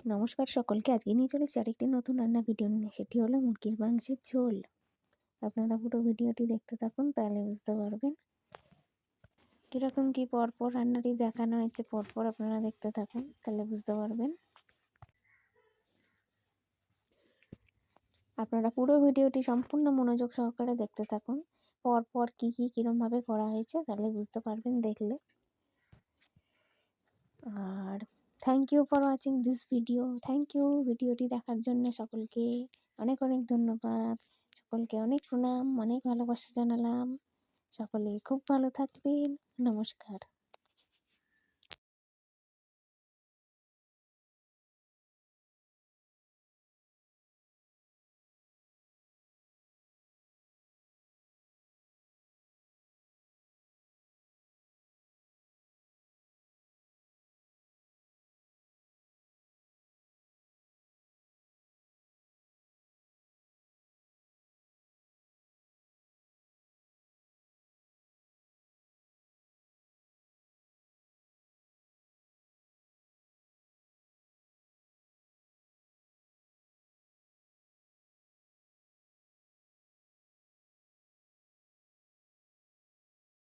নমস্কার সকলকে। আজকে নিয়ে চলেছি আরেকটি নতুন রান্না ভিডিও নিয়ে। সেটি হলো মুরগির মাংসের ঝোল। আপনারা পুরো ভিডিওটি দেখতে থাকুন, তাহলে বুঝতে পারবেন কীরকম কী পরপর রান্নাটি দেখানো হয়েছে। পরপর আপনারা দেখতে থাকুন, তাহলে বুঝতে পারবেন। আপনারা পুরো ভিডিওটি সম্পূর্ণ মনোযোগ সহকারে দেখতে থাকুন। পরপর কীরমভাবে করা হয়েছে, তাহলে বুঝতে পারবেন দেখলে। আর thank you for watching this video. Thank you ভিডিওটি দেখার জন্য সকলকে অনেক অনেক ধন্যবাদ। সকলকে অনেক প্রণাম, অনেক ভালোবাসা জানালাম। সকলে খুব ভালো থাকবেন। নমস্কার।